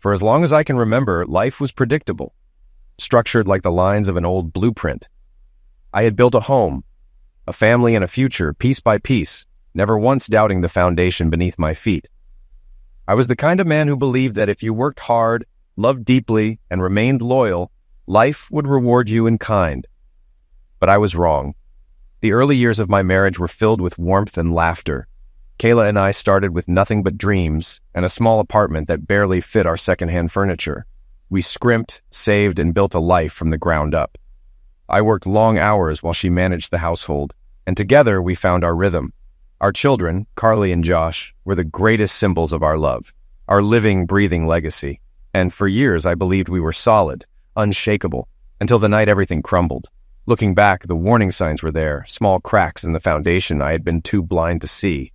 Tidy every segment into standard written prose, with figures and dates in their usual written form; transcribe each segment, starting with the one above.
For as long as I can remember, life was predictable, structured like the lines of an old blueprint. I had built a home, a family and a future, piece by piece, never once doubting the foundation beneath my feet. I was the kind of man who believed that if you worked hard, loved deeply, and remained loyal, life would reward you in kind. But I was wrong. The early years of my marriage were filled with warmth and laughter. Kayla and I started with nothing but dreams and a small apartment that barely fit our secondhand furniture. We scrimped, saved, and built a life from the ground up. I worked long hours while she managed the household, and together we found our rhythm. Our children, Carly and Josh, were the greatest symbols of our love, our living, breathing legacy. And for years I believed we were solid, unshakable, until the night everything crumbled. Looking back, the warning signs were there, small cracks in the foundation I had been too blind to see.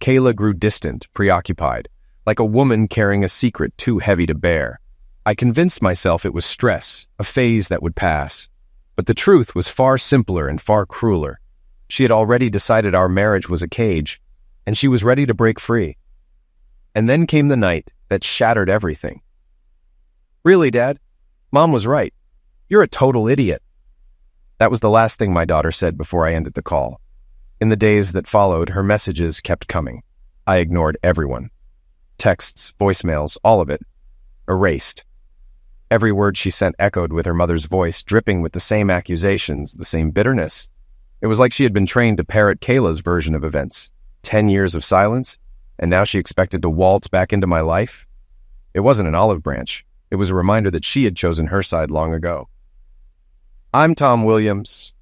Kayla grew distant, preoccupied, like a woman carrying a secret too heavy to bear. I convinced myself it was stress, a phase that would pass. But the truth was far simpler and far crueler. She had already decided our marriage was a cage, and she was ready to break free. And then came the night that shattered everything. "Really, Dad? Mom was right. You're a total idiot." That was the last thing my daughter said before I ended the call. In the days that followed, her messages kept coming. I ignored everyone. Texts, voicemails, all of it. Erased. Every word she sent echoed with her mother's voice, dripping with the same accusations, the same bitterness. It was like she had been trained to parrot Kayla's version of events. 10 years of silence, and now she expected to waltz back into my life? It wasn't an olive branch. It was a reminder that she had chosen her side long ago. "I'm Tom Williams.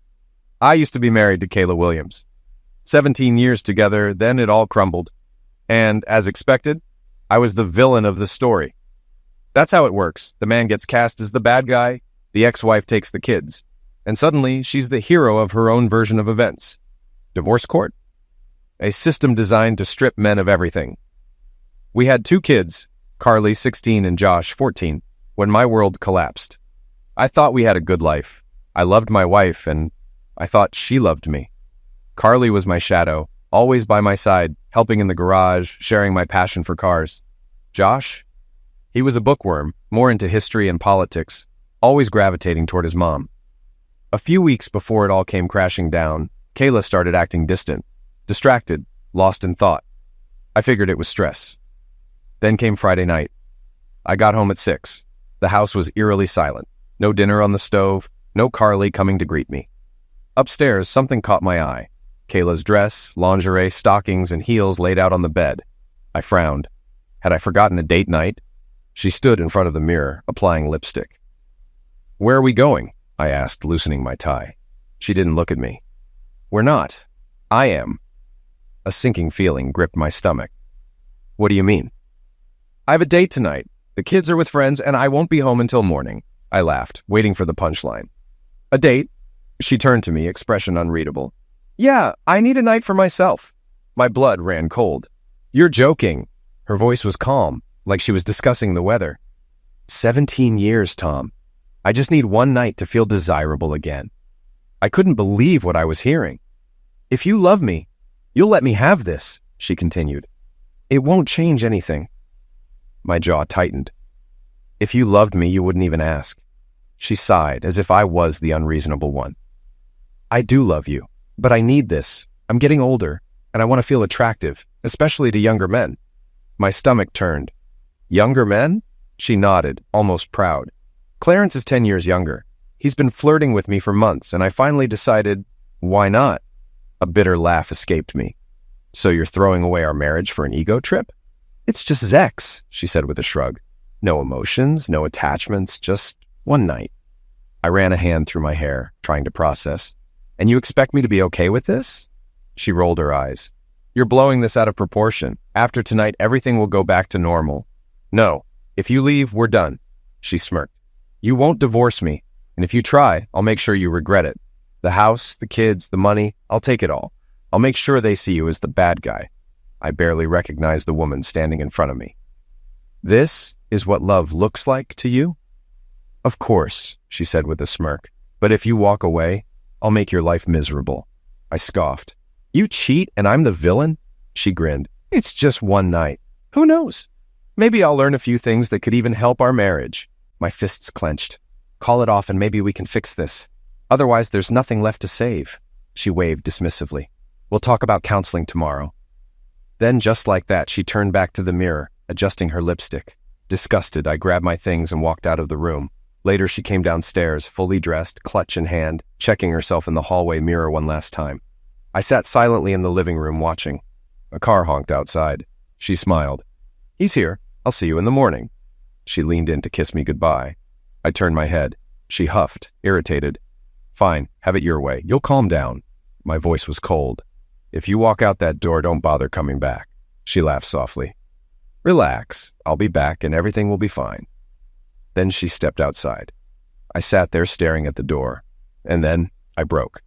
I used to be married to Kayla Williams. 17 years together, then it all crumbled. And, as expected, I was the villain of the story. That's how it works. The man gets cast as the bad guy, the ex-wife takes the kids, and suddenly she's the hero of her own version of events. Divorce court? A system designed to strip men of everything. We had 2 kids, Carly, 16, and Josh, 14, when my world collapsed. I thought we had a good life. I loved my wife, and I thought she loved me. Carly was my shadow, always by my side, helping in the garage, sharing my passion for cars. Josh? He was a bookworm, more into history and politics, always gravitating toward his mom. A few weeks before it all came crashing down, Kayla started acting distant, distracted, lost in thought. I figured it was stress. Then came Friday night. I got home at 6. The house was eerily silent. No dinner on the stove, no Carly coming to greet me. Upstairs, something caught my eye. Kayla's dress, lingerie, stockings, and heels laid out on the bed. I frowned. Had I forgotten a date night? She stood in front of the mirror, applying lipstick. "Where are we going?" I asked, loosening my tie. She didn't look at me. "We're not. I am." A sinking feeling gripped my stomach. "What do you mean?" "I have a date tonight. The kids are with friends, and I won't be home until morning." I laughed, waiting for the punchline. "A date?" She turned to me, expression unreadable. "Yeah, I need a night for myself." My blood ran cold. "You're joking." Her voice was calm, like she was discussing the weather. 17 years, Tom. I just need one night to feel desirable again. I couldn't believe what I was hearing. "If you love me, you'll let me have this," she continued. "It won't change anything." My jaw tightened. "If you loved me, you wouldn't even ask." She sighed, as if I was the unreasonable one. "I do love you, but I need this. I'm getting older, and I want to feel attractive, especially to younger men." My stomach turned. "Younger men?" She nodded, almost proud. "Clarence is 10 years younger. He's been flirting with me for months, and I finally decided, why not?" A bitter laugh escaped me. "So you're throwing away our marriage for an ego trip?" "It's just sex," she said with a shrug. "No emotions, no attachments, just one night." I ran a hand through my hair, trying to process. "And you expect me to be okay with this?" She rolled her eyes. "You're blowing this out of proportion. After tonight, everything will go back to normal." "No. If you leave, we're done." She smirked. "You won't divorce me, and if you try, I'll make sure you regret it. The house, the kids, the money, I'll take it all. I'll make sure they see you as the bad guy." I barely recognized the woman standing in front of me. "This is what love looks like to you?" "Of course," she said with a smirk. "But if you walk away, I'll make your life miserable." I scoffed. "You cheat and I'm the villain?" She grinned. "It's just one night. Who knows?" Maybe I'll learn a few things that could even help our marriage. My fists clenched. Call it off and maybe we can fix this. Otherwise, there's nothing left to save. She waved dismissively. We'll talk about counseling tomorrow. Then, just like that, she turned back to the mirror, adjusting her lipstick. Disgusted, I grabbed my things and walked out of the room. Later, she came downstairs, fully dressed, clutch in hand, checking herself in the hallway mirror one last time. I sat silently in the living room watching. A car honked outside. She smiled. He's here. I'll see you in the morning. She leaned in to kiss me goodbye. I turned my head. She huffed, irritated. Fine, have it your way. You'll calm down. My voice was cold. If you walk out that door, don't bother coming back. She laughed softly. Relax. I'll be back and everything will be fine. Then she stepped outside. I sat there staring at the door. And then I broke.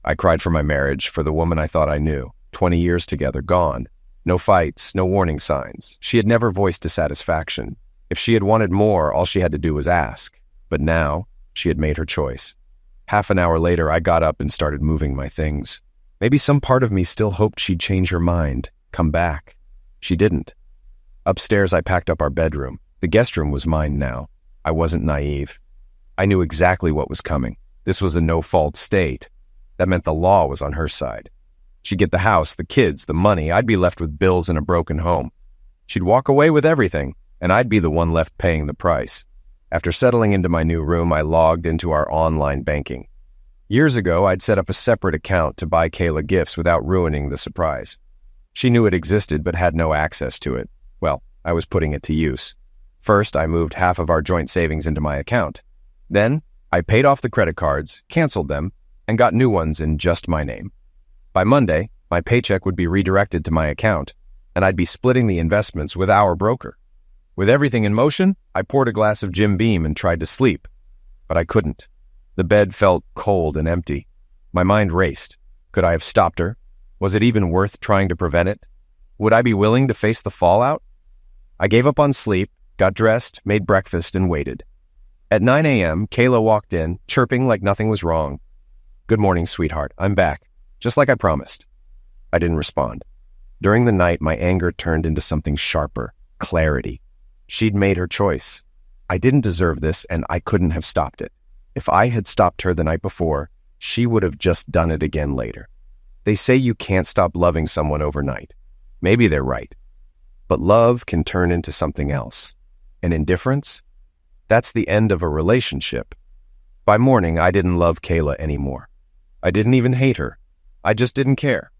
I cried for my marriage, for the woman I thought I knew. 20 years together, gone. No fights, no warning signs. She had never voiced dissatisfaction. If she had wanted more, all she had to do was ask. But now, she had made her choice. Half an hour later, I got up and started moving my things. Maybe some part of me still hoped she'd change her mind, come back. She didn't. Upstairs, I packed up our bedroom. The guest room was mine now. I wasn't naive. I knew exactly what was coming. This was a no-fault state. That meant the law was on her side. She'd get the house, the kids, the money. I'd be left with bills and a broken home. She'd walk away with everything, and I'd be the one left paying the price. After settling into my new room, I logged into our online banking. Years ago, I'd set up a separate account to buy Kayla gifts without ruining the surprise. She knew it existed but had no access to it. Well, I was putting it to use. First, I moved half of our joint savings into my account. Then, I paid off the credit cards, canceled them, and got new ones in just my name. By Monday, my paycheck would be redirected to my account, and I'd be splitting the investments with our broker. With everything in motion, I poured a glass of Jim Beam and tried to sleep, but I couldn't. The bed felt cold and empty. My mind raced. Could I have stopped her? Was it even worth trying to prevent it? Would I be willing to face the fallout? I gave up on sleep, got dressed, made breakfast, and waited. At 9 a.m., Kayla walked in, chirping like nothing was wrong. Good morning, sweetheart. I'm back. Just like I promised. I didn't respond. During the night, my anger turned into something sharper, clarity. She'd made her choice. I didn't deserve this, and I couldn't have stopped it. If I had stopped her the night before, she would have just done it again later. They say you can't stop loving someone overnight. Maybe they're right. But love can turn into something else. And indifference? That's the end of a relationship. By morning, I didn't love Kayla anymore. I didn't even hate her. I just didn't care.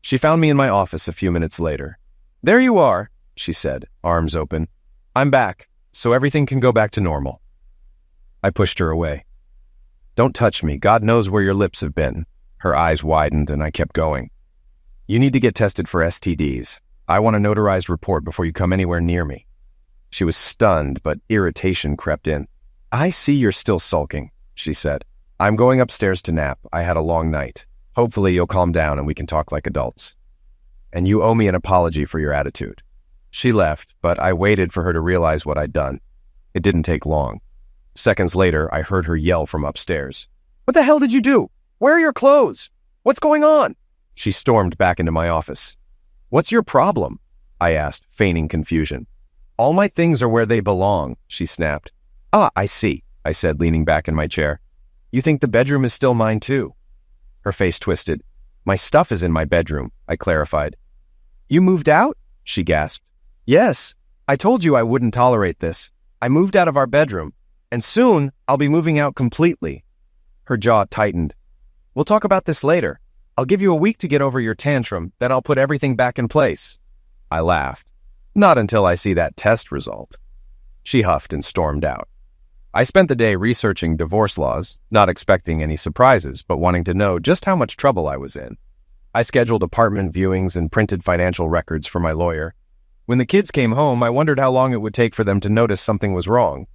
She found me in my office a few minutes later. There you are, she said, arms open. I'm back, so everything can go back to normal. I pushed her away. Don't touch me. God knows where your lips have been. Her eyes widened and I kept going. You need to get tested for STDs. I want a notarized report before you come anywhere near me. She was stunned, but irritation crept in. I see you're still sulking, she said. I'm going upstairs to nap. I had a long night. Hopefully you'll calm down and we can talk like adults. And you owe me an apology for your attitude. She left, but I waited for her to realize what I'd done. It didn't take long. Seconds later, I heard her yell from upstairs. What the hell did you do? Where are your clothes? What's going on? She stormed back into my office. What's your problem? I asked, feigning confusion. All my things are where they belong, she snapped. Ah, I see, I said, leaning back in my chair. You think the bedroom is still mine too? Her face twisted. My stuff is in my bedroom, I clarified. You moved out? She gasped. Yes, I told you I wouldn't tolerate this. I moved out of our bedroom, and soon I'll be moving out completely. Her jaw tightened. We'll talk about this later. I'll give you a week to get over your tantrum, then I'll put everything back in place. I laughed. Not until I see that test result. She huffed and stormed out. I spent the day researching divorce laws, not expecting any surprises, but wanting to know just how much trouble I was in. I scheduled apartment viewings and printed financial records for my lawyer. When the kids came home, I wondered how long it would take for them to notice something was wrong.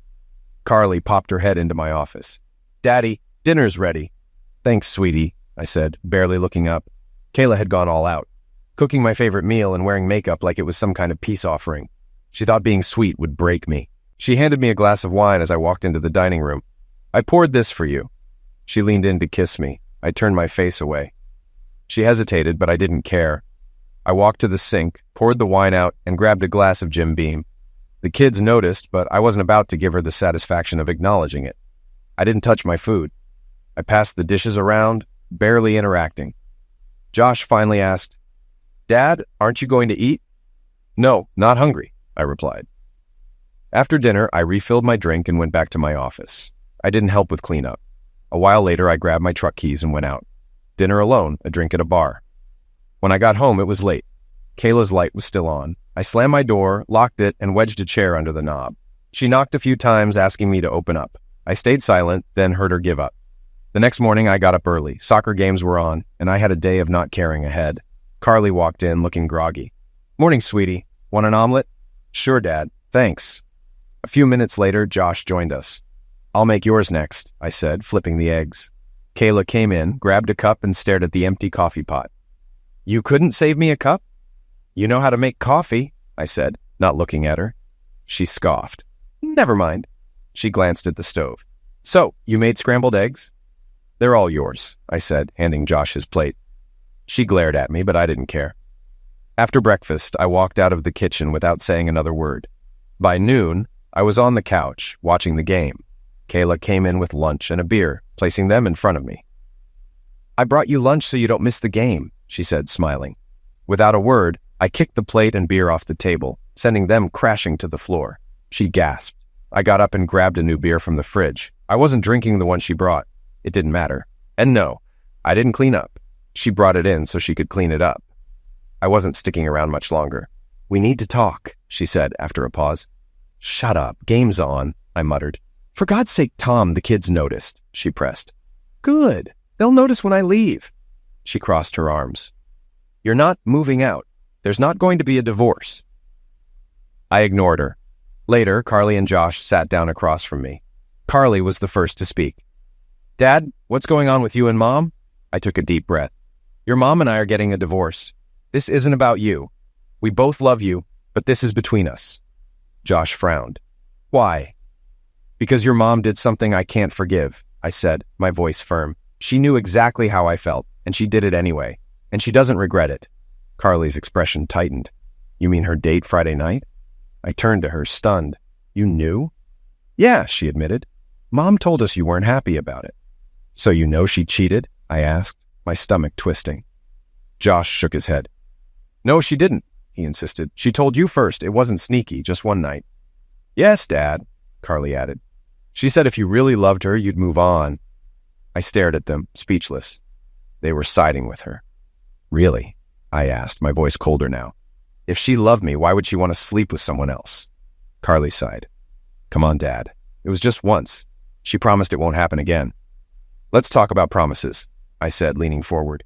Carly popped her head into my office. Daddy, dinner's ready. Thanks, sweetie, I said, barely looking up. Kayla had gone all out, cooking my favorite meal and wearing makeup like it was some kind of peace offering. She thought being sweet would break me. She handed me a glass of wine as I walked into the dining room. I poured this for you. She leaned in to kiss me. I turned my face away. She hesitated, but I didn't care. I walked to the sink, poured the wine out, and grabbed a glass of Jim Beam. The kids noticed, but I wasn't about to give her the satisfaction of acknowledging it. I didn't touch my food. I passed the dishes around, barely interacting. Josh finally asked, "Dad, aren't you going to eat?" "No, not hungry," I replied. After dinner, I refilled my drink and went back to my office. I didn't help with cleanup. A while later, I grabbed my truck keys and went out. Dinner alone, a drink at a bar. When I got home, it was late. Kayla's light was still on. I slammed my door, locked it, and wedged a chair under the knob. She knocked a few times, asking me to open up. I stayed silent, then heard her give up. The next morning, I got up early. Soccer games were on, and I had a day of not caring ahead. Carly walked in, looking groggy. "Morning, sweetie. Want an omelet?" "Sure, Dad. Thanks." A few minutes later, Josh joined us. "I'll make yours next," I said, flipping the eggs. Kayla came in, grabbed a cup, and stared at the empty coffee pot. "You couldn't save me a cup?" "You know how to make coffee," I said, not looking at her. She scoffed. "Never mind." She glanced at the stove. "So, you made scrambled eggs?" "They're all yours," I said, handing Josh his plate. She glared at me, but I didn't care. After breakfast, I walked out of the kitchen without saying another word. By noon, I was on the couch, watching the game. Kayla came in with lunch and a beer, placing them in front of me. "I brought you lunch so you don't miss the game," she said, smiling. Without a word, I kicked the plate and beer off the table, sending them crashing to the floor. She gasped. I got up and grabbed a new beer from the fridge. I wasn't drinking the one she brought. It didn't matter. And no, I didn't clean up. She brought it in so she could clean it up. I wasn't sticking around much longer. "We need to talk," she said after a pause. "Shut up. Game's on," I muttered. "For God's sake, Tom, the kids noticed," she pressed. "Good. They'll notice when I leave." She crossed her arms. "You're not moving out. There's not going to be a divorce." I ignored her. Later, Carly and Josh sat down across from me. Carly was the first to speak. "Dad, what's going on with you and Mom?" I took a deep breath. "Your mom and I are getting a divorce. This isn't about you. We both love you, but this is between us." Josh frowned. "Why?" "Because your mom did something I can't forgive," I said, my voice firm. "She knew exactly how I felt, and she did it anyway, and she doesn't regret it." Carly's expression tightened. "You mean her date Friday night?" I turned to her, stunned. "You knew?" "Yeah," she admitted. "Mom told us you weren't happy about it." "So you know she cheated?" I asked, my stomach twisting. Josh shook his head. "No, she didn't," he insisted. "She told you first. It wasn't sneaky, just one night." "Yes, Dad," Carly added. "She said if you really loved her, you'd move on." I stared at them, speechless. They were siding with her. "Really?" I asked, my voice colder now. "If she loved me, why would she want to sleep with someone else?" Carly sighed. "Come on, Dad. It was just once. She promised it won't happen again." "Let's talk about promises," I said, leaning forward.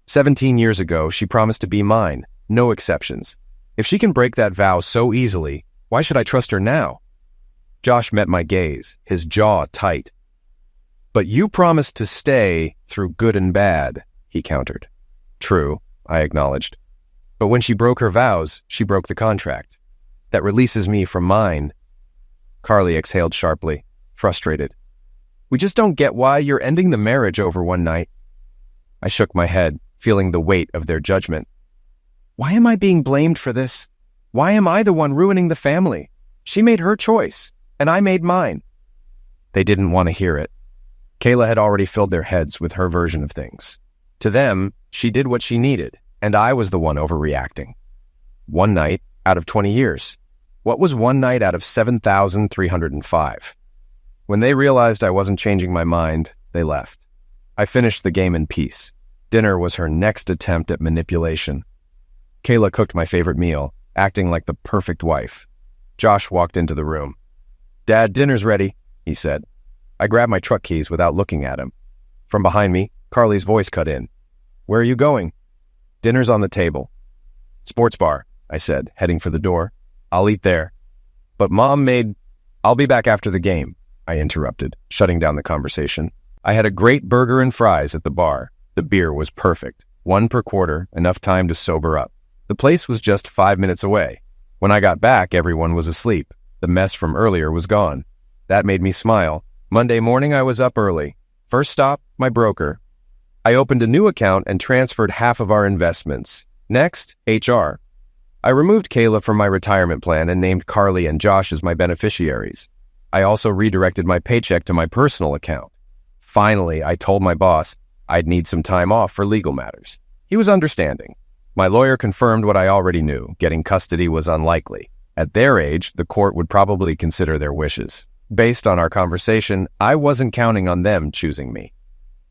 17 years ago, she promised to be mine, no exceptions. If she can break that vow so easily, why should I trust her now? Josh met my gaze, his jaw tight. "But you promised to stay through good and bad," he countered. "True," I acknowledged. "But when she broke her vows, she broke the contract. That releases me from mine." Carly exhaled sharply, frustrated. "We just don't get why you're ending the marriage over one night." I shook my head, feeling the weight of their judgment. "Why am I being blamed for this? Why am I the one ruining the family? She made her choice, and I made mine." They didn't want to hear it. Kayla had already filled their heads with her version of things. To them, she did what she needed, and I was the one overreacting. One night out of 20 years. What was one night out of 7,305? When they realized I wasn't changing my mind, they left. I finished the game in peace. Dinner was her next attempt at manipulation. Kayla cooked my favorite meal, acting like the perfect wife. Josh walked into the room. "Dad, dinner's ready," he said. I grabbed my truck keys without looking at him. From behind me, Carly's voice cut in. "Where are you going?" "Dinner's on the table." "Sports bar," I said, heading for the door. "I'll eat there." "But Mom made—" "I'll be back after the game," I interrupted, shutting down the conversation. I had a great burger and fries at the bar. The beer was perfect. 1 per quarter, enough time to sober up. The place was just 5 minutes away. When I got back, everyone was asleep. The mess from earlier was gone. That made me smile. Monday morning, I was up early. First stop, my broker. I opened a new account and transferred half of our investments. Next, HR. I removed Kayla from my retirement plan and named Carly and Josh as my beneficiaries. I also redirected my paycheck to my personal account. Finally, I told my boss I'd need some time off for legal matters. He was understanding. My lawyer confirmed what I already knew. Getting custody was unlikely. At their age, the court would probably consider their wishes. Based on our conversation, I wasn't counting on them choosing me.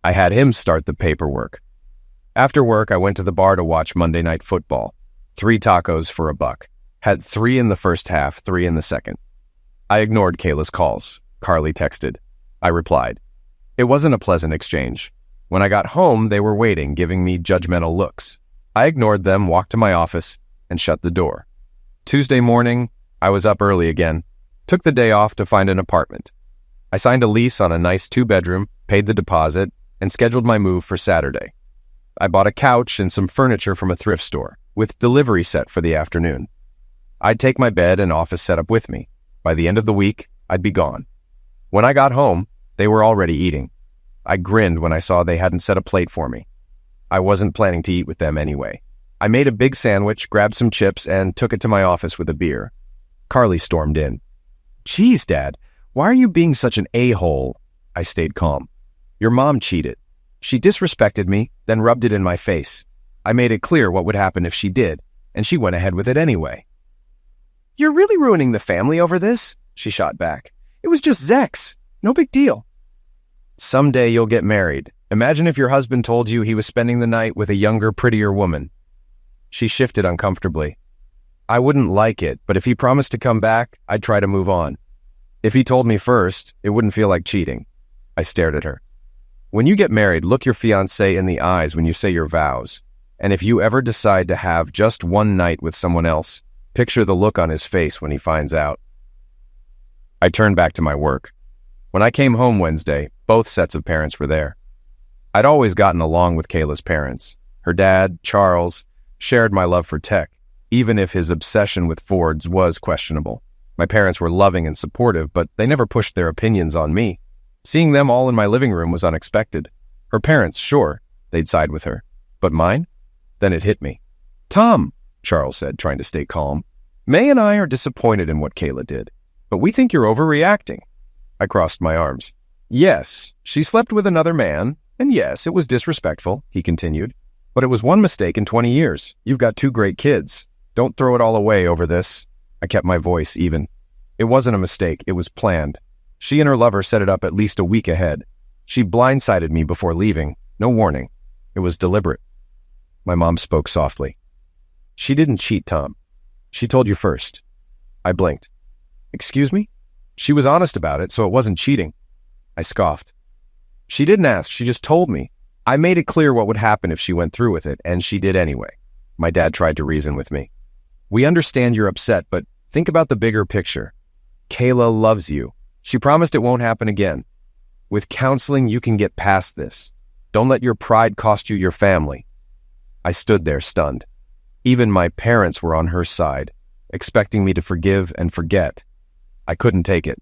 I had him start the paperwork. After work, I went to the bar to watch Monday Night Football. 3 tacos for $1. Had 3 in the first half, 3 in the second. I ignored Kayla's calls. Carly texted. I replied. It wasn't a pleasant exchange. When I got home, they were waiting, giving me judgmental looks. I ignored them, walked to my office, and shut the door. Tuesday morning, I was up early again. Took the day off to find an apartment. I signed a lease on a nice 2-bedroom, paid the deposit, and scheduled my move for Saturday. I bought a couch and some furniture from a thrift store, with delivery set for the afternoon. I'd take my bed and office setup with me. By the end of the week, I'd be gone. When I got home, they were already eating. I grinned when I saw they hadn't set a plate for me. I wasn't planning to eat with them anyway. I made a big sandwich, grabbed some chips, and took it to my office with a beer. Carly stormed in. "Geez, Dad, why are you being such an a-hole?" I stayed calm. "Your mom cheated. She disrespected me, then rubbed it in my face. I made it clear what would happen if she did, and she went ahead with it anyway." "You're really ruining the family over this?" she shot back. "It was just Zex. No big deal." "Someday you'll get married. Imagine if your husband told you he was spending the night with a younger, prettier woman." She shifted uncomfortably. "I wouldn't like it, but if he promised to come back, I'd try to move on. If he told me first, it wouldn't feel like cheating." I stared at her. "When you get married, look your fiancé in the eyes when you say your vows. And if you ever decide to have just one night with someone else, picture the look on his face when he finds out." I turned back to my work. When I came home Wednesday, both sets of parents were there. I'd always gotten along with Kayla's parents. Her dad, Charles, shared my love for tech, even if his obsession with Fords was questionable. My parents were loving and supportive, but they never pushed their opinions on me. Seeing them all in my living room was unexpected. Her parents, sure, they'd side with her. But mine? Then it hit me. "Tom," Charles said, trying to stay calm, "May and I are disappointed in what Kayla did, but we think you're overreacting." I crossed my arms. "Yes, she slept with another man, and yes, it was disrespectful," he continued. "But it was one mistake in 20 years. You've got 2 great kids. Don't throw it all away over this." I kept my voice even. "It wasn't a mistake, it was planned. She and her lover set it up at least a week ahead. She blindsided me before leaving. No warning. It was deliberate." My mom spoke softly. "She didn't cheat, Tom. She told you first." I blinked. "Excuse me?" "She was honest about it, so it wasn't cheating." I scoffed. "She didn't ask, she just told me. I made it clear what would happen if she went through with it, and she did anyway." My dad tried to reason with me. "We understand you're upset, but think about the bigger picture. Kayla loves you. She promised it won't happen again. With counseling, you can get past this. Don't let your pride cost you your family." I stood there stunned. Even my parents were on her side, expecting me to forgive and forget. I couldn't take it.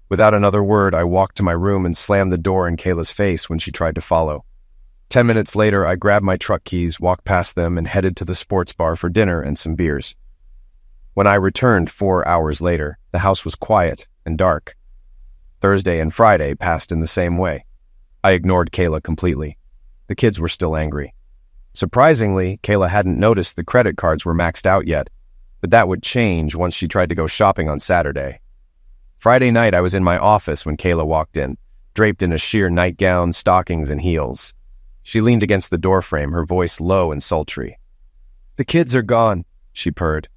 Without another word, I walked to my room and slammed the door in Kayla's face when she tried to follow. 10 minutes later, I grabbed my truck keys, walked past them, and headed to the sports bar for dinner and some beers. When I returned 4 hours later, the house was quiet and dark. Thursday and Friday passed in the same way. I ignored Kayla completely. The kids were still angry. Surprisingly, Kayla hadn't noticed the credit cards were maxed out yet, but that would change once she tried to go shopping on Saturday. Friday night, I was in my office when Kayla walked in, draped in a sheer nightgown, stockings, and heels. She leaned against the doorframe, her voice low and sultry. "The kids are gone," she purred.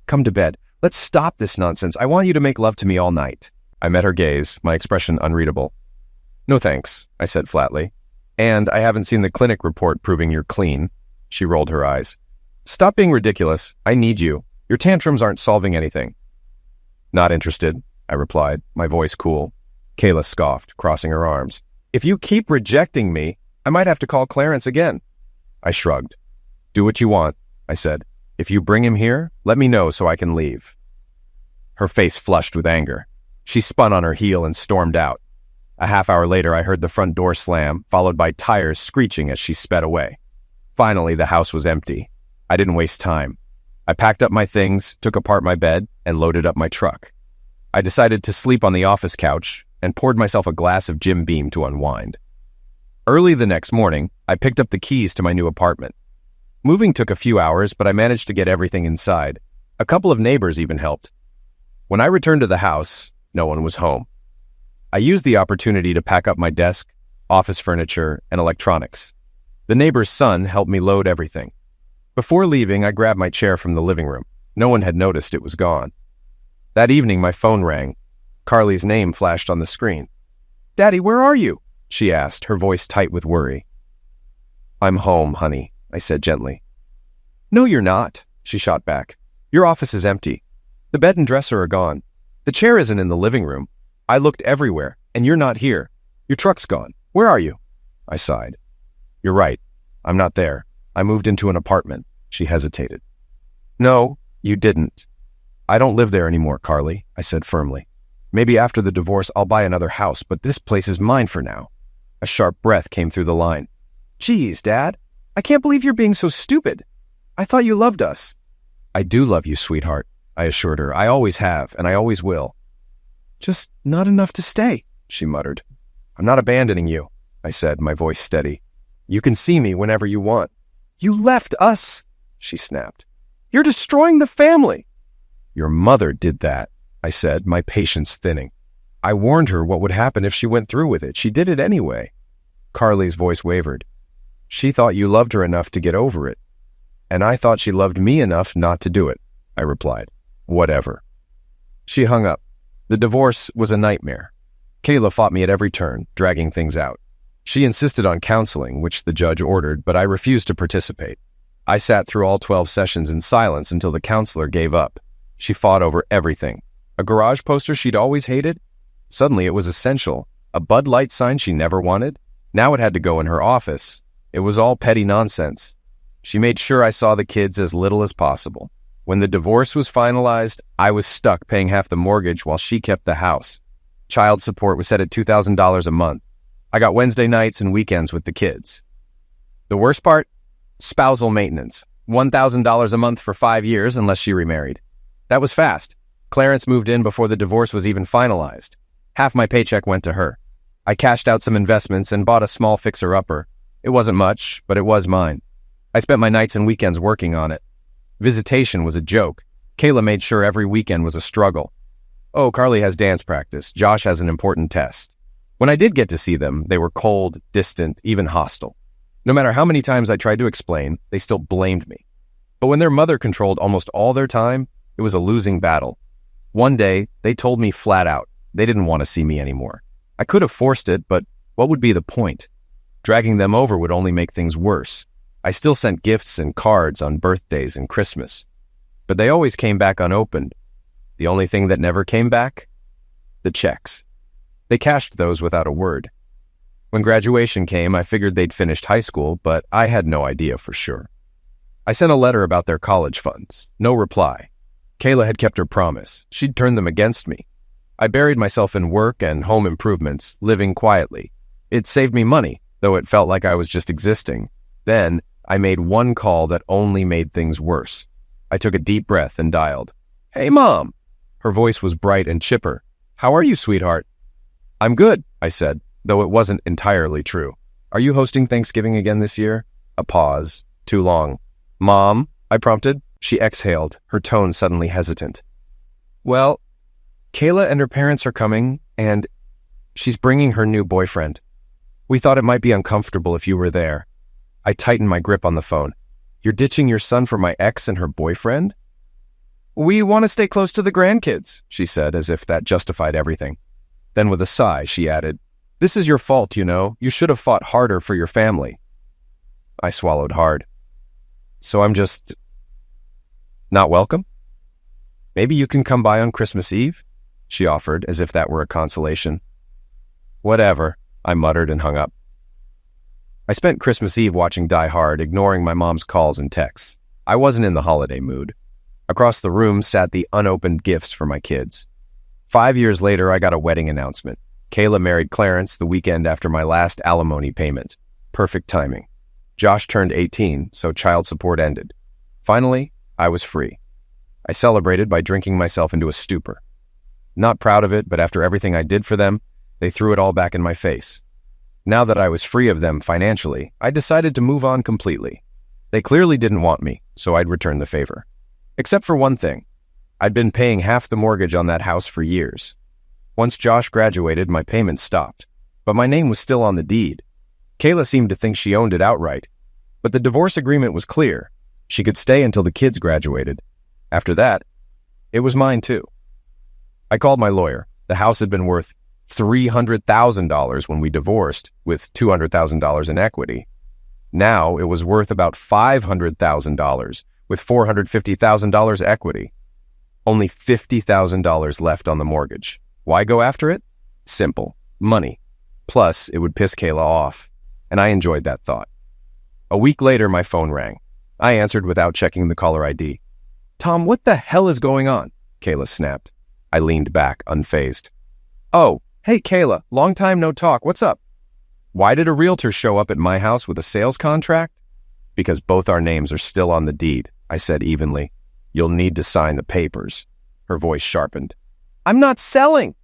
"Come to bed. Let's stop this nonsense. I want you to make love to me all night." I met her gaze, my expression unreadable. "No thanks," I said flatly. "And I haven't seen the clinic report proving you're clean." She rolled her eyes. "Stop being ridiculous. I need you. Your tantrums aren't solving anything." "Not interested," I replied, my voice cool. Kayla scoffed, crossing her arms. "If you keep rejecting me, I might have to call Clarence again." I shrugged. "Do what you want," I said. "If you bring him here, let me know so I can leave." Her face flushed with anger. She spun on her heel and stormed out. A half hour later, I heard the front door slam, followed by tires screeching as she sped away. Finally, the house was empty. I didn't waste time. I packed up my things, took apart my bed, and loaded up my truck. I decided to sleep on the office couch and poured myself a glass of Jim Beam to unwind. Early the next morning, I picked up the keys to my new apartment. Moving took a few hours, but I managed to get everything inside. A couple of neighbors even helped. When I returned to the house, no one was home. I used the opportunity to pack up my desk, office furniture, and electronics. The neighbor's son helped me load everything. Before leaving, I grabbed my chair from the living room. No one had noticed it was gone. That evening, my phone rang. Carly's name flashed on the screen. "Daddy, where are you?" she asked, her voice tight with worry. "I'm home, honey," I said gently. "No, you're not," she shot back. "Your office is empty. The bed and dresser are gone. The chair isn't in the living room. I looked everywhere, and you're not here. Your truck's gone. Where are you?" I sighed. "You're right. I'm not there. I moved into an apartment." She hesitated. "No, you didn't. I don't live there anymore, Carly," I said firmly. "Maybe after the divorce I'll buy another house, but this place is mine for now." A sharp breath came through the line. "Geez, Dad, I can't believe you're being so stupid. I thought you loved us." "I do love you, sweetheart," I assured her. "I always have, and I always will." "Just not enough to stay," she muttered. "I'm not abandoning you," I said, my voice steady. "You can see me whenever you want." "You left us," she snapped. "You're destroying the family." "Your mother did that," I said, my patience thinning. "I warned her what would happen if she went through with it. She did it anyway." Carly's voice wavered. "She thought you loved her enough to get over it. And I thought she loved me enough not to do it," I replied. "Whatever." She hung up. The divorce was a nightmare. Kayla fought me at every turn, dragging things out. She insisted on counseling, which the judge ordered, but I refused to participate. I sat through all 12 sessions in silence until the counselor gave up. She fought over everything. A garage poster she'd always hated? Suddenly it was essential. A Bud Light sign she never wanted? Now it had to go in her office. It was all petty nonsense. She made sure I saw the kids as little as possible. When the divorce was finalized, I was stuck paying half the mortgage while she kept the house. Child support was set at $2,000 a month. I got Wednesday nights and weekends with the kids. The worst part? Spousal maintenance. $1,000 a month for 5 years unless she remarried. That was fast. Clarence moved in before the divorce was even finalized. Half my paycheck went to her. I cashed out some investments and bought a small fixer-upper. It wasn't much, but it was mine. I spent my nights and weekends working on it. Visitation was a joke. Kayla made sure every weekend was a struggle. Oh, Carly has dance practice. Josh has an important test. When I did get to see them, they were cold, distant, even hostile. No matter how many times I tried to explain, they still blamed me. But when their mother controlled almost all their time, it was a losing battle. One day, they told me flat out, they didn't want to see me anymore. I could have forced it, but what would be the point? Dragging them over would only make things worse. I still sent gifts and cards on birthdays and Christmas. But they always came back unopened. The only thing that never came back? The checks. They cashed those without a word. When graduation came, I figured they'd finished high school, but I had no idea for sure. I sent a letter about their college funds. No reply. Kayla had kept her promise. She'd turned them against me. I buried myself in work and home improvements, living quietly. It saved me money, though it felt like I was just existing. Then, I made one call that only made things worse. I took a deep breath and dialed. "Hey, Mom!" Her voice was bright and chipper. "How are you, sweetheart?" "I'm good," I said, though it wasn't entirely true. "Are you hosting Thanksgiving again this year?" A pause. Too long. "Mom?" I prompted. She exhaled, her tone suddenly hesitant. "Well, Kayla and her parents are coming, and she's bringing her new boyfriend. We thought it might be uncomfortable if you were there." I tightened my grip on the phone. "You're ditching your son for my ex and her boyfriend?" "We want to stay close to the grandkids," she said, as if that justified everything. Then with a sigh, she added, "This is your fault, you know. You should have fought harder for your family." I swallowed hard. "So I'm just not welcome? Maybe you can come by on Christmas Eve?" she offered, as if that were a consolation. "Whatever," I muttered and hung up. I spent Christmas Eve watching Die Hard, ignoring my mom's calls and texts. I wasn't in the holiday mood. Across the room sat the unopened gifts for my kids. 5 years later, I got a wedding announcement. Kayla married Clarence the weekend after my last alimony payment. Perfect timing. Josh turned 18, so child support ended. Finally, I was free. I celebrated by drinking myself into a stupor. Not proud of it, but after everything I did for them, they threw it all back in my face. Now that I was free of them financially, I decided to move on completely. They clearly didn't want me, so I'd return the favor. Except for one thing. I'd been paying half the mortgage on that house for years. Once Josh graduated, my payments stopped, but my name was still on the deed. Kayla seemed to think she owned it outright, but the divorce agreement was clear. She could stay until the kids graduated. After that, it was mine too. I called my lawyer. The house had been worth $300,000 when we divorced, with $200,000 in equity. Now it was worth about $500,000, with $450,000 equity. Only $50,000 left on the mortgage. Why go after it? Simple. Money. Plus, it would piss Kayla off, and I enjoyed that thought. A week later, my phone rang. I answered without checking the caller ID. "Tom, what the hell is going on?" Kayla snapped. I leaned back, unfazed. "Oh, hey Kayla, long time no talk. What's up?" "Why did a realtor show up at my house with a sales contract?" "Because both our names are still on the deed," I said evenly. "You'll need to sign the papers." Her voice sharpened. "I'm not selling."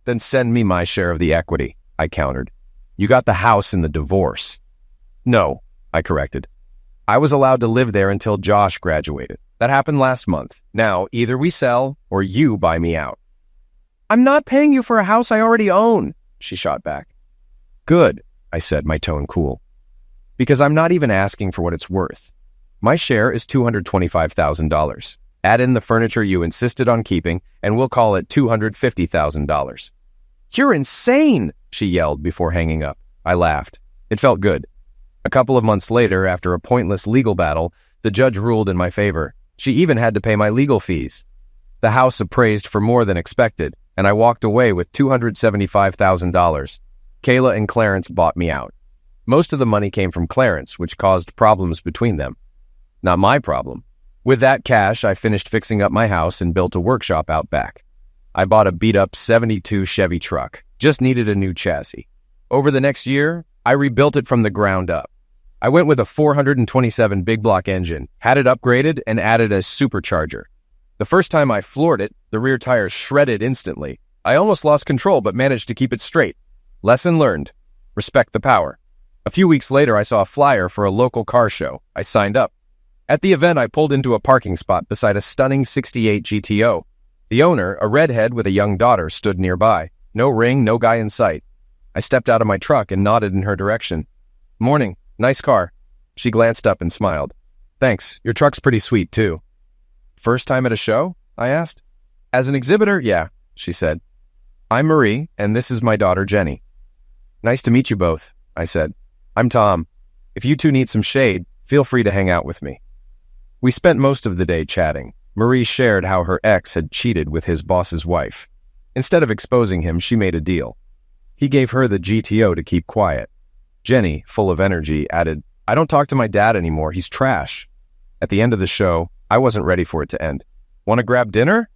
"Then send me my share of the equity," I countered. "You got the house in the divorce." "No," I corrected. "I was allowed to live there until Josh graduated. That happened last month. Now, either we sell or you buy me out." "I'm not paying you for a house I already own," she shot back. "Good," I said, my tone cool. "Because I'm not even asking for what it's worth. My share is $225,000. Add in the furniture you insisted on keeping, and we'll call it $250,000. "You're insane," she yelled before hanging up. I laughed. It felt good. A couple of months later, after a pointless legal battle, the judge ruled in my favor. She even had to pay my legal fees. The house appraised for more than expected, and I walked away with $275,000. Kayla and Clarence bought me out. Most of the money came from Clarence, which caused problems between them. Not my problem. With that cash, I finished fixing up my house and built a workshop out back. I bought a beat-up '72 Chevy truck. Just needed a new chassis. Over the next year, I rebuilt it from the ground up. I went with a 427 big block engine, had it upgraded, and added a supercharger. The first time I floored it, the rear tires shredded instantly. I almost lost control but managed to keep it straight. Lesson learned. Respect the power. A few weeks later, I saw a flyer for a local car show. I signed up. At the event, I pulled into a parking spot beside a stunning '68 GTO. The owner, a redhead with a young daughter, stood nearby. No ring, no guy in sight. I stepped out of my truck and nodded in her direction. "Morning. Nice car." She glanced up and smiled. "Thanks. Your truck's pretty sweet, too." "First time at a show?" I asked. "As an exhibitor, yeah," she said. "I'm Marie, and this is my daughter, Jenny." "Nice to meet you both," I said. "I'm Tom. If you two need some shade, feel free to hang out with me." We spent most of the day chatting. Marie shared how her ex had cheated with his boss's wife. Instead of exposing him, she made a deal. He gave her the GTO to keep quiet. Jenny, full of energy, added, "I don't talk to my dad anymore. He's trash." At the end of the show, I wasn't ready for it to end. "Want to grab dinner?"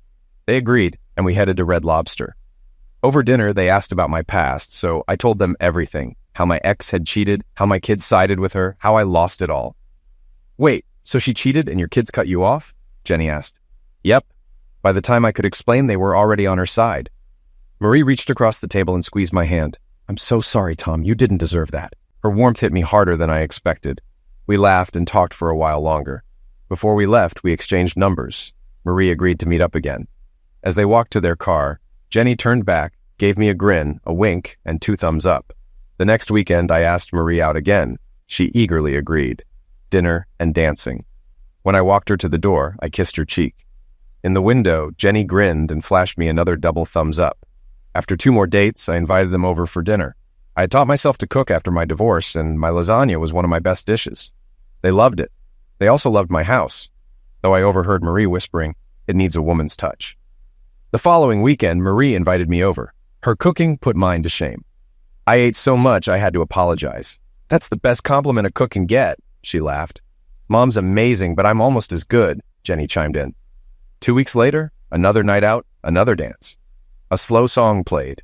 They agreed, and we headed to Red Lobster. Over dinner, they asked about my past, so I told them everything. How my ex had cheated, how my kids sided with her, how I lost it all. "Wait, so she cheated and your kids cut you off?" Jenny asked. "Yep." By the time I could explain, they were already on her side. Marie reached across the table and squeezed my hand. "I'm so sorry, Tom. You didn't deserve that." Her warmth hit me harder than I expected. We laughed and talked for a while longer. Before we left, we exchanged numbers. Marie agreed to meet up again. As they walked to their car, Jenny turned back, gave me a grin, a wink, and 2 thumbs up. The next weekend, I asked Marie out again. She eagerly agreed. Dinner and dancing. When I walked her to the door, I kissed her cheek. In the window, Jenny grinned and flashed me another double thumbs up. After 2 more dates, I invited them over for dinner. I had taught myself to cook after my divorce, and my lasagna was one of my best dishes. They loved it. They also loved my house, though I overheard Marie whispering, "It needs a woman's touch." The following weekend, Marie invited me over. Her cooking put mine to shame. I ate so much I had to apologize. "That's the best compliment a cook can get," she laughed. "Mom's amazing, but I'm almost as good," Jenny chimed in. 2 weeks later, another night out, another dance. A slow song played.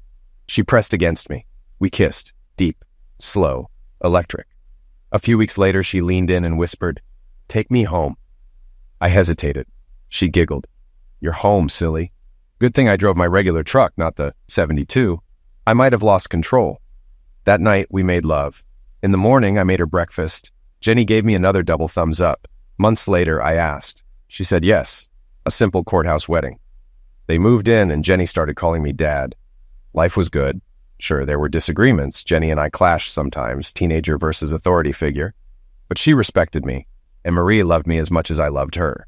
She pressed against me. We kissed, deep, slow, electric. A few weeks later, she leaned in and whispered, "Take me home." I hesitated. She giggled. You're home, silly. Good thing I drove my regular truck, not the 72. I might have lost control. That night, we made love. In the morning, I made her breakfast. Jenny gave me another double thumbs up. Months later, I asked. She said yes. A simple courthouse wedding. They moved in, and Jenny started calling me Dad. Life was good. Sure, there were disagreements. Jenny and I clashed sometimes, teenager versus authority figure. But she respected me, and Marie loved me as much as I loved her.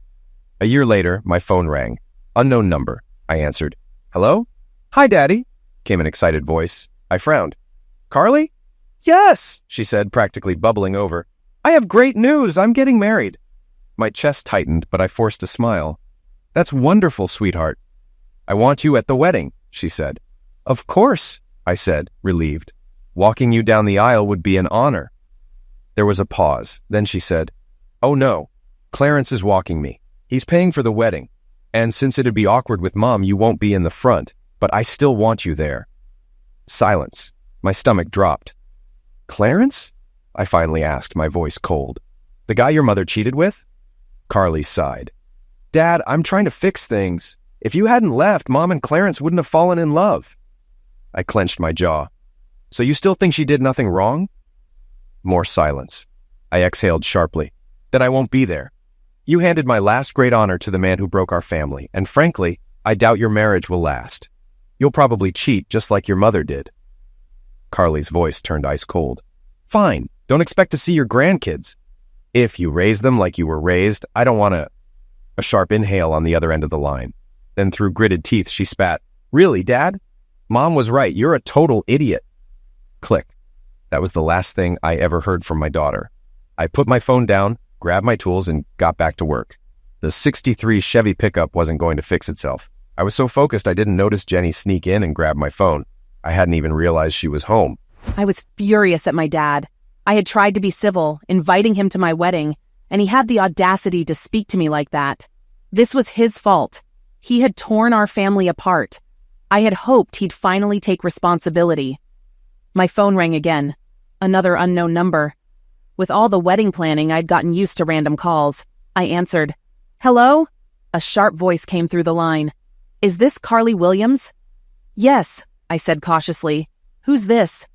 A year later, my phone rang. Unknown number. I answered. Hello? Hi, Daddy, came an excited voice. I frowned. Carly? Yes, she said, practically bubbling over. I have great news. I'm getting married. My chest tightened, but I forced a smile. That's wonderful, sweetheart. I want you at the wedding, she said. Of course, I said, relieved. Walking you down the aisle would be an honor. There was a pause. Then she said, Oh no, Clarence is walking me. He's paying for the wedding. And since it'd be awkward with Mom, you won't be in the front, but I still want you there. Silence. My stomach dropped. Clarence? I finally asked, my voice cold. The guy your mother cheated with? Carly sighed. Dad, I'm trying to fix things. If you hadn't left, Mom and Clarence wouldn't have fallen in love. I clenched my jaw. So you still think she did nothing wrong? More silence. I exhaled sharply. Then I won't be there. You handed my last great honor to the man who broke our family, and frankly, I doubt your marriage will last. You'll probably cheat just like your mother did. Carly's voice turned ice cold. Fine, don't expect to see your grandkids. If you raise them like you were raised, I don't want to... A sharp inhale on the other end of the line. Then through gritted teeth, she spat. Really, Dad? Mom was right. You're a total idiot. Click. That was the last thing I ever heard from my daughter. I put my phone down, grabbed my tools, and got back to work. The '63 Chevy pickup wasn't going to fix itself. I was so focused I didn't notice Jenny sneak in and grab my phone. I hadn't even realized she was home. I was furious at my dad. I had tried to be civil, inviting him to my wedding, and he had the audacity to speak to me like that. This was his fault. He had torn our family apart. I had hoped he'd finally take responsibility. My phone rang again. Another unknown number. With all the wedding planning, I'd gotten used to random calls. I answered. Hello? A sharp voice came through the line. Is this Carly Williams? Yes, I said cautiously. Who's this?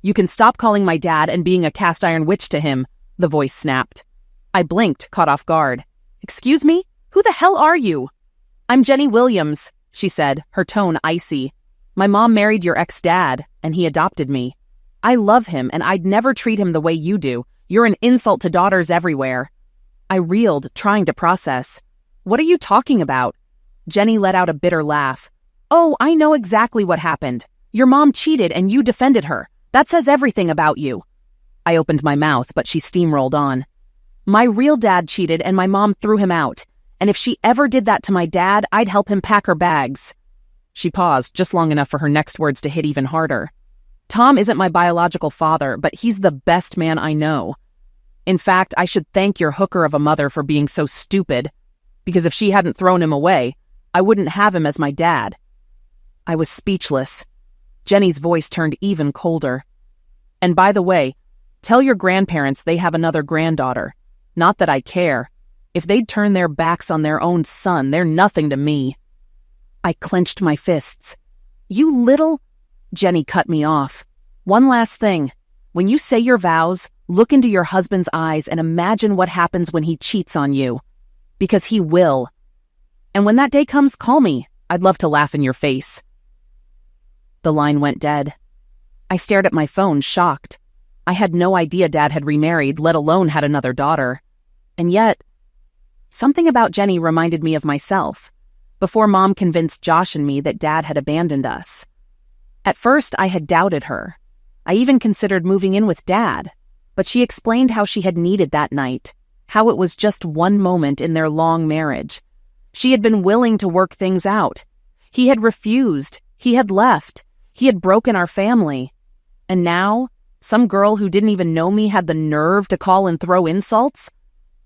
You can stop calling my dad and being a cast-iron witch to him, the voice snapped. I blinked, caught off guard. Excuse me? Who the hell are you? I'm Jenny Williams, she said, her tone icy. My mom married your ex-dad, and he adopted me. I love him, and I'd never treat him the way you do. You're an insult to daughters everywhere. I reeled, trying to process. What are you talking about? Jenny let out a bitter laugh. Oh, I know exactly what happened. Your mom cheated, and you defended her. That says everything about you. I opened my mouth, but she steamrolled on. My real dad cheated, and my mom threw him out. And if she ever did that to my dad, I'd help him pack her bags. She paused, just long enough for her next words to hit even harder. Tom isn't my biological father, but he's the best man I know. In fact, I should thank your hooker of a mother for being so stupid, because if she hadn't thrown him away, I wouldn't have him as my dad. I was speechless. Jenny's voice turned even colder. And by the way, tell your grandparents they have another granddaughter. Not that I care. If they'd turn their backs on their own son, they're nothing to me. I clenched my fists. You little... Jenny cut me off. One last thing. When you say your vows, look into your husband's eyes and imagine what happens when he cheats on you. Because he will. And when that day comes, call me. I'd love to laugh in your face. The line went dead. I stared at my phone, shocked. I had no idea Dad had remarried, let alone had another daughter. And yet, something about Jenny reminded me of myself, before Mom convinced Josh and me that Dad had abandoned us. At first, I had doubted her. I even considered moving in with Dad, but she explained how she had needed that night, how it was just one moment in their long marriage. She had been willing to work things out. He had refused. He had left. He had broken our family. And now, some girl who didn't even know me had the nerve to call and throw insults?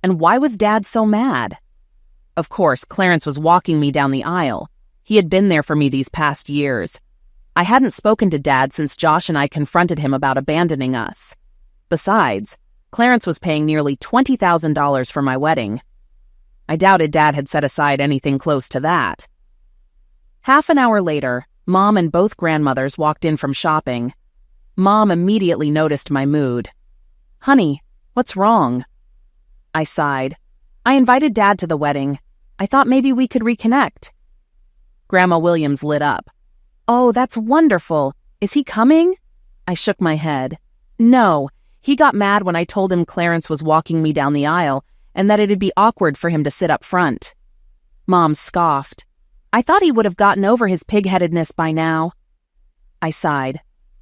And why was Dad so mad? Of course, Clarence was walking me down the aisle. He had been there for me these past years. I hadn't spoken to Dad since Josh and I confronted him about abandoning us. Besides, Clarence was paying nearly $20,000 for my wedding. I doubted Dad had set aside anything close to that. Half an hour later, Mom and both grandmothers walked in from shopping. Mom immediately noticed my mood. "Honey, what's wrong?" I sighed. "I invited Dad to the wedding. I thought maybe we could reconnect." Grandma Williams lit up. "Oh, that's wonderful. Is he coming?" I shook my head. "No, he got mad when I told him Clarence was walking me down the aisle and that it'd be awkward for him to sit up front." Mom scoffed. "I thought he would have gotten over his pig-headedness by now." I sighed.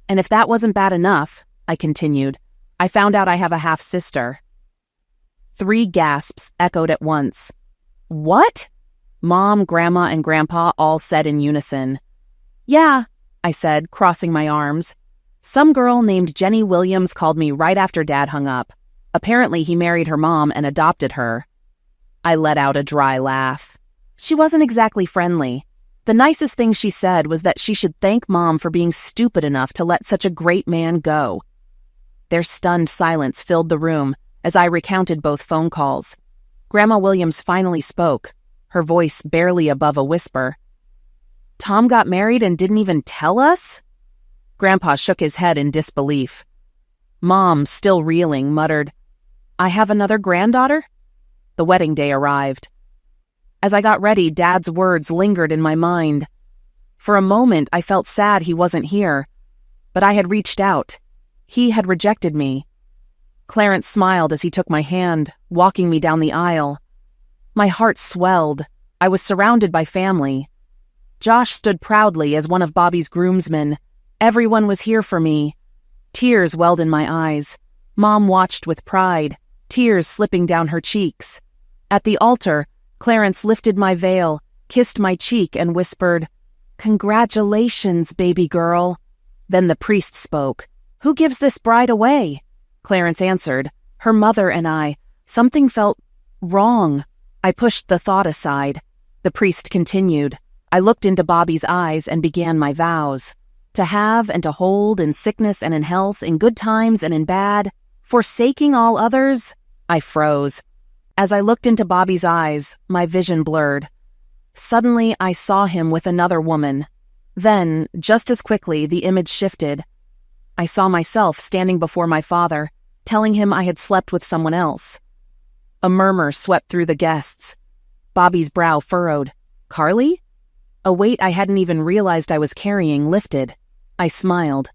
"And if that wasn't bad enough," I continued, "I found out I have a half-sister." 3 gasps echoed at once. "What?" Mom, Grandma, and Grandpa all said in unison. "Yeah," I said, crossing my arms. "Some girl named Jenny Williams called me right after Dad hung up. Apparently he married her mom and adopted her." I let out a dry laugh. She wasn't exactly friendly. The nicest thing she said was that she should thank Mom for being stupid enough to let such a great man go. Their stunned silence filled the room as I recounted both phone calls. Grandma Williams finally spoke, her voice barely above a whisper. "Tom got married and didn't even tell us?" Grandpa shook his head in disbelief. Mom, still reeling, muttered, "I have another granddaughter?" The wedding day arrived. As I got ready, Dad's words lingered in my mind. For a moment, I felt sad he wasn't here, but I had reached out. He had rejected me. Clarence smiled as he took my hand, walking me down the aisle. My heart swelled. I was surrounded by family. Josh stood proudly as one of Bobby's groomsmen. Everyone was here for me. Tears welled in my eyes. Mom watched with pride, tears slipping down her cheeks. At the altar, Clarence lifted my veil, kissed my cheek, and whispered, "Congratulations, baby girl." Then the priest spoke. "Who gives this bride away?" Clarence answered, "Her mother and I. Something felt wrong." I pushed the thought aside. The priest continued. I looked into Bobby's eyes and began my vows. To have and to hold in sickness and in health, in good times and in bad, forsaking all others. I froze. As I looked into Bobby's eyes, my vision blurred. Suddenly, I saw him with another woman. Then, just as quickly, the image shifted. I saw myself standing before my father, telling him I had slept with someone else. A murmur swept through the guests. Bobby's brow furrowed. "Carly?" A weight I hadn't even realized I was carrying lifted. I smiled.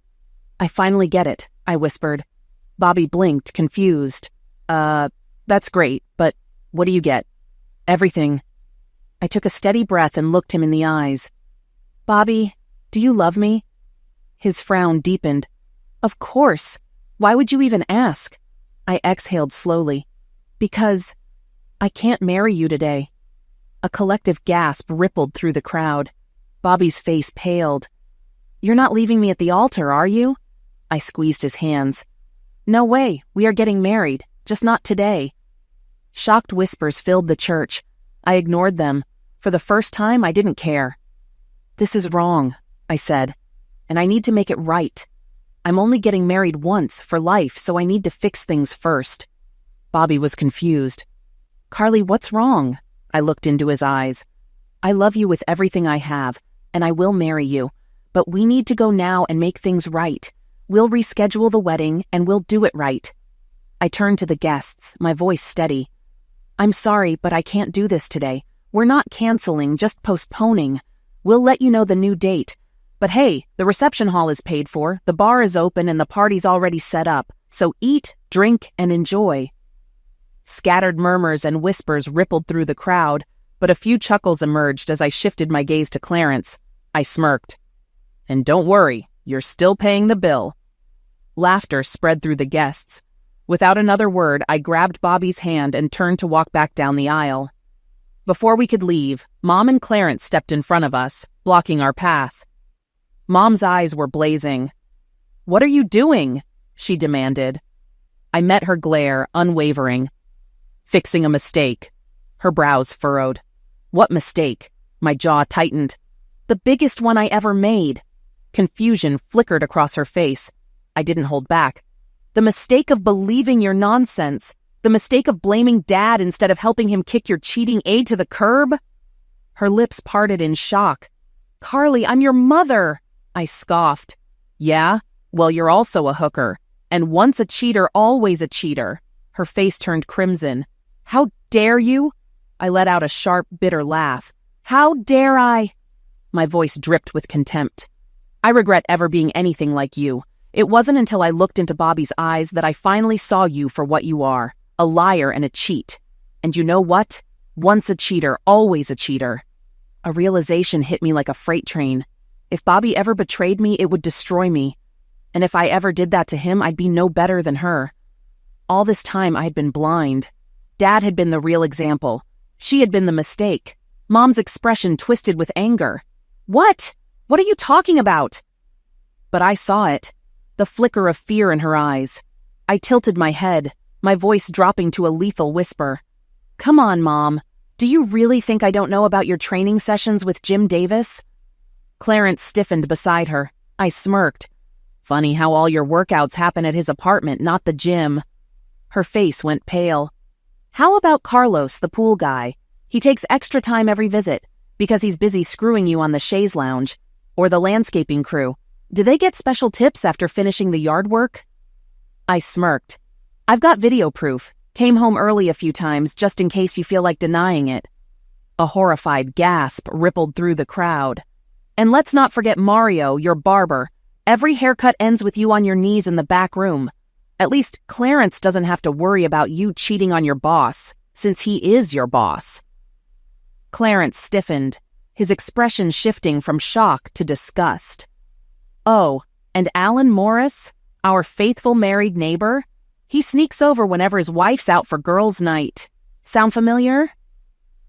"I finally get it," I whispered. Bobby blinked, confused. That's great, but what do you get?" "Everything." I took a steady breath and looked him in the eyes. "Bobby, do you love me?" His frown deepened. "Of course. Why would you even ask?" I exhaled slowly. "Because I can't marry you today." A collective gasp rippled through the crowd. Bobby's face paled. "You're not leaving me at the altar, are you?" I squeezed his hands. "No way. We are getting married. Just not today." Shocked whispers filled the church. I ignored them. For the first time, I didn't care. "This is wrong," I said, "and I need to make it right. I'm only getting married once, for life, so I need to fix things first." Bobby was confused. "Carly, what's wrong?" I looked into his eyes. "I love you with everything I have, and I will marry you, but we need to go now and make things right. We'll reschedule the wedding, and we'll do it right." I turned to the guests, my voice steady. "I'm sorry, but I can't do this today. We're not canceling, just postponing. We'll let you know the new date. But hey, the reception hall is paid for, the bar is open, and the party's already set up. So eat, drink, and enjoy." Scattered murmurs and whispers rippled through the crowd, but a few chuckles emerged as I shifted my gaze to Clarence. I smirked. "And don't worry, you're still paying the bill." Laughter spread through the guests. Without another word, I grabbed Bobby's hand and turned to walk back down the aisle. Before we could leave, Mom and Clarence stepped in front of us, blocking our path. Mom's eyes were blazing. "What are you doing?" she demanded. I met her glare, unwavering. "Fixing a mistake." Her brows furrowed. "What mistake?" My jaw tightened. "The biggest one I ever made." Confusion flickered across her face. I didn't hold back. "The mistake of believing your nonsense. The mistake of blaming Dad instead of helping him kick your cheating aide to the curb? Her lips parted in shock. Carly, I'm your mother, I scoffed. Yeah? Well, you're also a hooker. And once a cheater, always a cheater. Her face turned crimson. How dare you? I let out a sharp, bitter laugh. How dare I? My voice dripped with contempt. I regret ever being anything like you. It wasn't until I looked into Bobby's eyes that I finally saw you for what you are, a liar and a cheat. And you know what? Once a cheater, always a cheater. A realization hit me like a freight train. If Bobby ever betrayed me, it would destroy me. And if I ever did that to him, I'd be no better than her. All this time, I had been blind. Dad had been the real example. She had been the mistake. Mom's expression twisted with anger. What? What are you talking about? But I saw it. The flicker of fear in her eyes. I tilted my head, my voice dropping to a lethal whisper. Come on, Mom. Do you really think I don't know about your training sessions with Jim Davis? Clarence stiffened beside her. I smirked. Funny how all your workouts happen at his apartment, not the gym. Her face went pale. How about Carlos, the pool guy? He takes extra time every visit because he's busy screwing you on the chaise lounge. Or the landscaping crew. Do they get special tips after finishing the yard work? I smirked. I've got video proof. Came home early a few times just in case you feel like denying it. A horrified gasp rippled through the crowd. And let's not forget Mario, your barber. Every haircut ends with you on your knees in the back room. At least Clarence doesn't have to worry about you cheating on your boss, since he is your boss. Clarence stiffened, his expression shifting from shock to disgust. Oh, and Alan Morris, our faithful married neighbor? He sneaks over whenever his wife's out for girls' night. Sound familiar?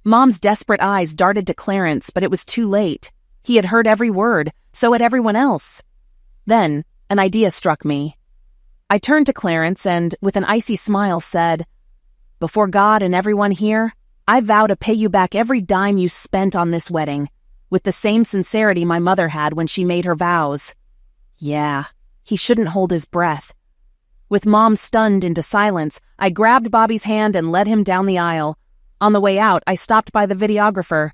Mom's desperate eyes darted to Clarence, but it was too late. He had heard every word, so had everyone else. Then, an idea struck me. I turned to Clarence and, with an icy smile, said, Before God and everyone here, I vow to pay you back every dime you spent on this wedding, with the same sincerity my mother had when she made her vows. Yeah, he shouldn't hold his breath. With Mom stunned into silence, I grabbed Bobby's hand and led him down the aisle. On the way out, I stopped by the videographer.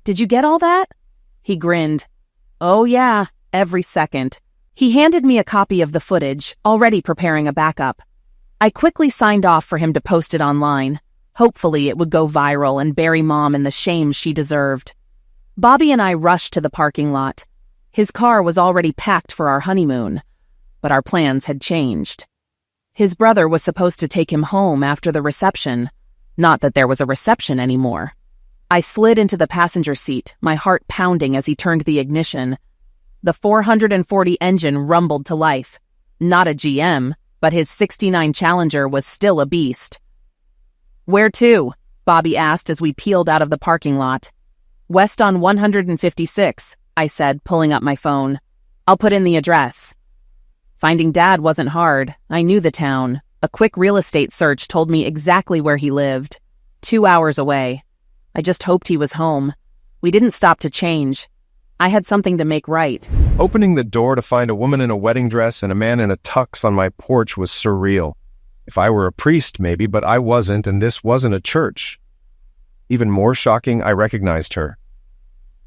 Did you get all that? He grinned. Oh yeah, every second. He handed me a copy of the footage, already preparing a backup. I quickly signed off for him to post it online. Hopefully it would go viral and bury Mom in the shame she deserved. Bobby and I rushed to the parking lot. His car was already packed for our honeymoon, but our plans had changed. His brother was supposed to take him home after the reception. Not that there was a reception anymore. I slid into the passenger seat, my heart pounding as he turned the ignition. The 440 engine rumbled to life. Not a GM, but his '69 Challenger was still a beast. Where to? Bobby asked as we peeled out of the parking lot. West on 156, I said, pulling up my phone. I'll put in the address. Finding Dad wasn't hard. I knew the town. A quick real estate search told me exactly where he lived. 2 hours away. I just hoped he was home. We didn't stop to change. I had something to make right. Opening the door to find a woman in a wedding dress and a man in a tux on my porch was surreal. If I were a priest, maybe, but I wasn't, and this wasn't a church. Even more shocking, I recognized her.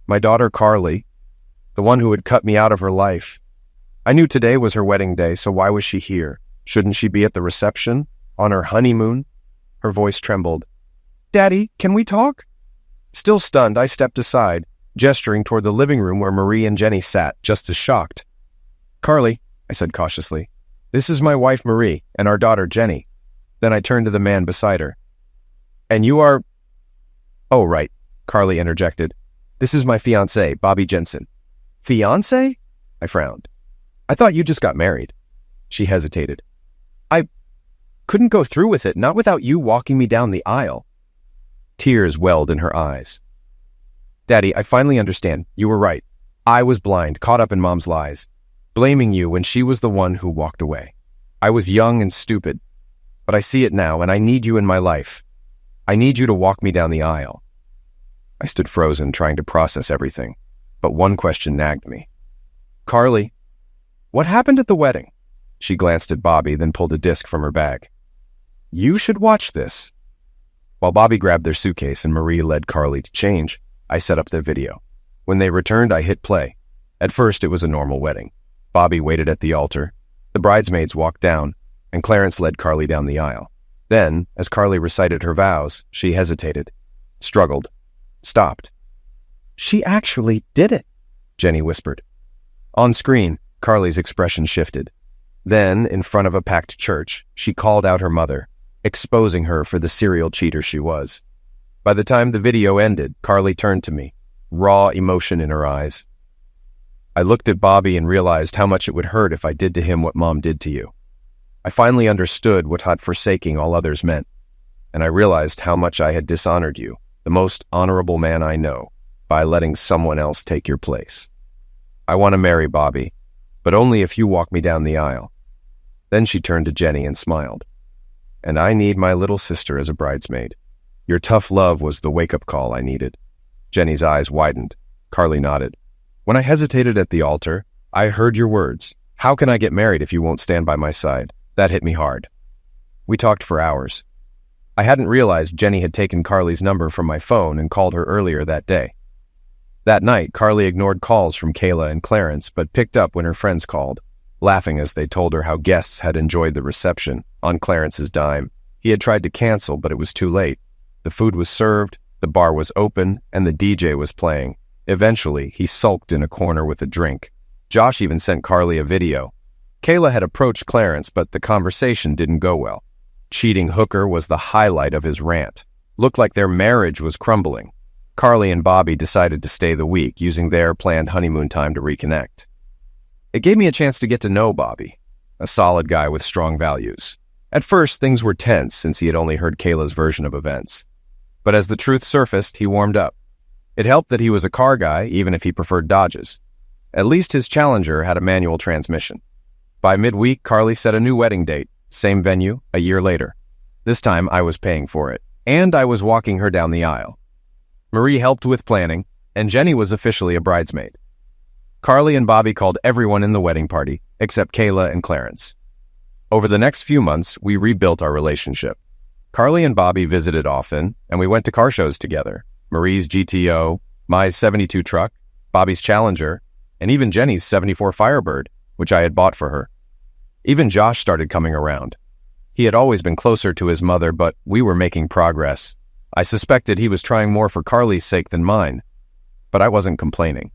My daughter, Carly, the one who had cut me out of her life. I knew today was her wedding day, so why was she here? Shouldn't she be at the reception? On her honeymoon? Her voice trembled. Daddy, can we talk? Still stunned, I stepped aside, gesturing toward the living room where Marie and Jenny sat, just as shocked. Carly, I said cautiously, this is my wife Marie and our daughter Jenny. Then I turned to the man beside her. And you are... Oh, right, Carly interjected. This is my fiancé, Bobby Jensen. Fiancé? I frowned. I thought you just got married. She hesitated. I couldn't go through with it, not without you walking me down the aisle. Tears welled in her eyes. Daddy, I finally understand. You were right. I was blind, caught up in Mom's lies, blaming you when she was the one who walked away. I was young and stupid, but I see it now, and I need you in my life. I need you to walk me down the aisle. I stood frozen, trying to process everything, but one question nagged me. Carly, what happened at the wedding? She glanced at Bobby, then pulled a disc from her bag. You should watch this." While Bobby grabbed their suitcase and Marie led Carly to change, I set up the video. When they returned, I hit play. At first, it was a normal wedding. Bobby waited at the altar. The bridesmaids walked down, and Clarence led Carly down the aisle. Then, as Carly recited her vows, she hesitated, struggled, stopped. "She actually did it," Jenny whispered. On screen, Carly's expression shifted. Then, in front of a packed church, she called out her mother, exposing her for the serial cheater she was. By the time the video ended, Carly turned to me, raw emotion in her eyes. "I looked at Bobby and realized how much it would hurt if I did to him what Mom did to you. I finally understood what forsaking all others meant, and I realized how much I had dishonored you, the most honorable man I know, by letting someone else take your place. I want to marry Bobby, but only if you walk me down the aisle." Then she turned to Jenny and smiled. "And I need my little sister as a bridesmaid. Your tough love was the wake-up call I needed." Jenny's eyes widened. Carly nodded. "When I hesitated at the altar, I heard your words. How can I get married if you won't stand by my side? That hit me hard." We talked for hours. I hadn't realized Jenny had taken Carly's number from my phone and called her earlier that day. That night, Carly ignored calls from Kayla and Clarence, but picked up when her friends called, laughing as they told her how guests had enjoyed the reception, on Clarence's dime. He had tried to cancel, but it was too late. The food was served, the bar was open, and the DJ was playing. Eventually, he sulked in a corner with a drink. Josh even sent Carly a video. Kayla had approached Clarence, but the conversation didn't go well. Cheating hooker was the highlight of his rant. Looked like their marriage was crumbling. Carly and Bobby decided to stay the week, using their planned honeymoon time to reconnect. It gave me a chance to get to know Bobby, a solid guy with strong values. At first, things were tense since he had only heard Kayla's version of events. But as the truth surfaced, he warmed up. It helped that he was a car guy, even if he preferred Dodges. At least his Challenger had a manual transmission. By midweek, Carly set a new wedding date, same venue, a year later. This time, I was paying for it, and I was walking her down the aisle. Marie helped with planning, and Jenny was officially a bridesmaid. Carly and Bobby called everyone in the wedding party, except Kayla and Clarence. Over the next few months, we rebuilt our relationship. Carly and Bobby visited often, and we went to car shows together. Marie's GTO, my 72 truck, Bobby's Challenger, and even Jenny's 74 Firebird, which I had bought for her. Even Josh started coming around. He had always been closer to his mother, but we were making progress. I suspected he was trying more for Carly's sake than mine, but I wasn't complaining.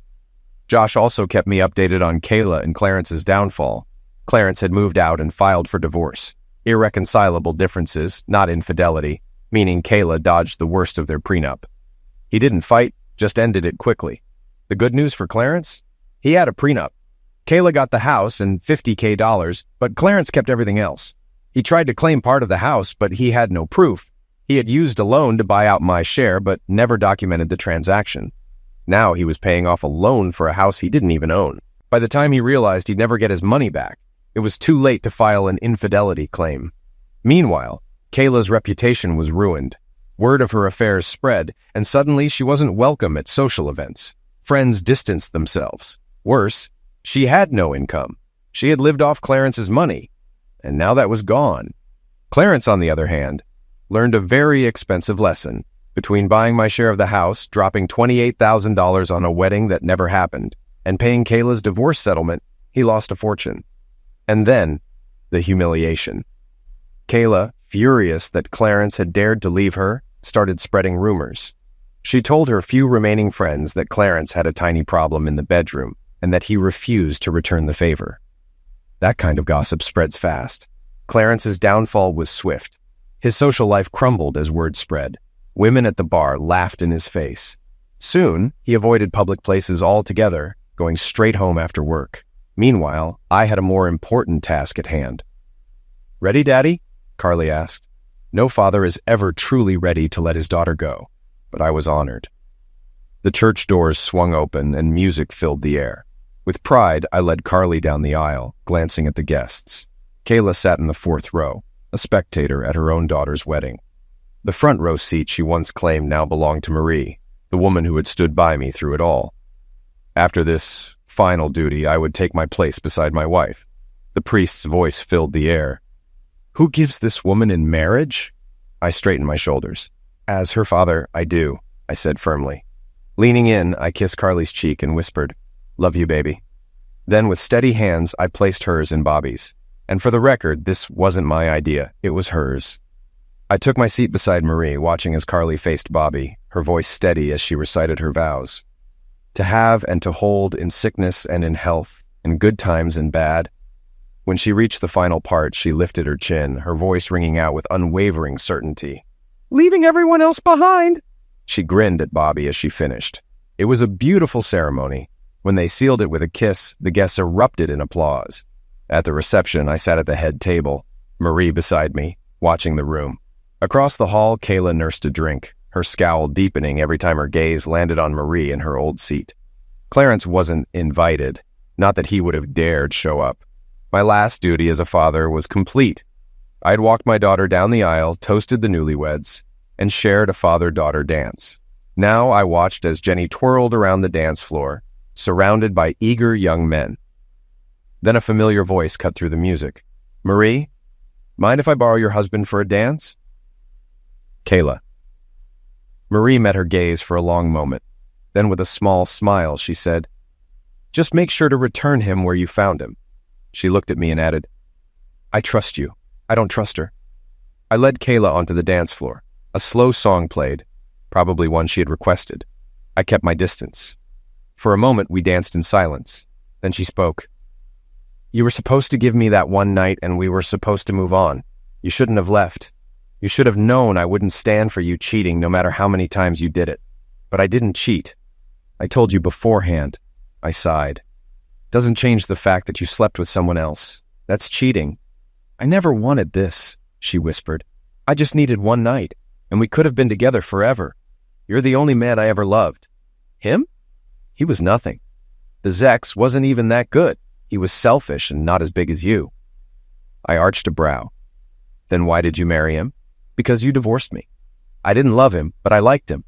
Josh also kept me updated on Kayla and Clarence's downfall. Clarence had moved out and filed for divorce. Irreconcilable differences, not infidelity, meaning Kayla dodged the worst of their prenup. He didn't fight, just ended it quickly. The good news for Clarence? He had a prenup. Kayla got the house and $50,000, but Clarence kept everything else. He tried to claim part of the house, but he had no proof. He had used a loan to buy out my share, but never documented the transaction. Now he was paying off a loan for a house he didn't even own. By the time he realized he'd never get his money back, it was too late to file an infidelity claim. Meanwhile, Kayla's reputation was ruined. Word of her affairs spread, and suddenly she wasn't welcome at social events. Friends distanced themselves. Worse, she had no income. She had lived off Clarence's money, and now that was gone. Clarence, on the other hand, learned a very expensive lesson. Between buying my share of the house, dropping $28,000 on a wedding that never happened, and paying Kayla's divorce settlement, he lost a fortune. And then, the humiliation. Kayla, furious that Clarence had dared to leave her, started spreading rumors. She told her few remaining friends that Clarence had a tiny problem in the bedroom and that he refused to return the favor. That kind of gossip spreads fast. Clarence's downfall was swift. His social life crumbled as word spread. Women at the bar laughed in his face. Soon, he avoided public places altogether, going straight home after work. Meanwhile, I had a more important task at hand. "Ready, Daddy?" Carly asked. No father is ever truly ready to let his daughter go, but I was honored. The church doors swung open and music filled the air. With pride, I led Carly down the aisle, glancing at the guests. Kayla sat in the fourth row, a spectator at her own daughter's wedding. The front row seat she once claimed now belonged to Marie, the woman who had stood by me through it all. After this final duty, I would take my place beside my wife. The priest's voice filled the air. Who gives this woman in marriage? I straightened my shoulders. As her father, I do, I said firmly. Leaning in, I kissed Carly's cheek and whispered, "Love you, baby." Then with steady hands, I placed hers in Bobby's. And for the record, this wasn't my idea, it was hers. I took my seat beside Marie, watching as Carly faced Bobby, her voice steady as she recited her vows. To have and to hold in sickness and in health, in good times and bad. When she reached the final part, she lifted her chin, her voice ringing out with unwavering certainty. "Leaving everyone else behind!" She grinned at Bobby as she finished. It was a beautiful ceremony. When they sealed it with a kiss, the guests erupted in applause. At the reception, I sat at the head table, Marie beside me, watching the room. Across the hall, Kayla nursed a drink, her scowl deepening every time her gaze landed on Marie in her old seat. Clarence wasn't invited, not that he would have dared show up. My last duty as a father was complete. I'd walked my daughter down the aisle, toasted the newlyweds, and shared a father-daughter dance. Now I watched as Jenny twirled around the dance floor, surrounded by eager young men. Then a familiar voice cut through the music. "Marie, mind if I borrow your husband for a dance?" Kayla. Marie met her gaze for a long moment. Then with a small smile, she said, "Just make sure to return him where you found him." She looked at me and added, "I trust you. I don't trust her." I led Kayla onto the dance floor. A slow song played, probably one she had requested. I kept my distance. For a moment, we danced in silence. Then she spoke. "You were supposed to give me that one night and we were supposed to move on. You shouldn't have left. You should have known I wouldn't stand for you cheating no matter how many times you did it. But I didn't cheat. I told you beforehand." I sighed. "Doesn't change the fact that you slept with someone else. That's cheating." "I never wanted this," she whispered. "I just needed one night, and we could have been together forever. You're the only man I ever loved." "Him? He was nothing. The Zex wasn't even that good. He was selfish and not as big as you." I arched a brow. "Then why did you marry him?" "Because you divorced me. I didn't love him, but I liked him.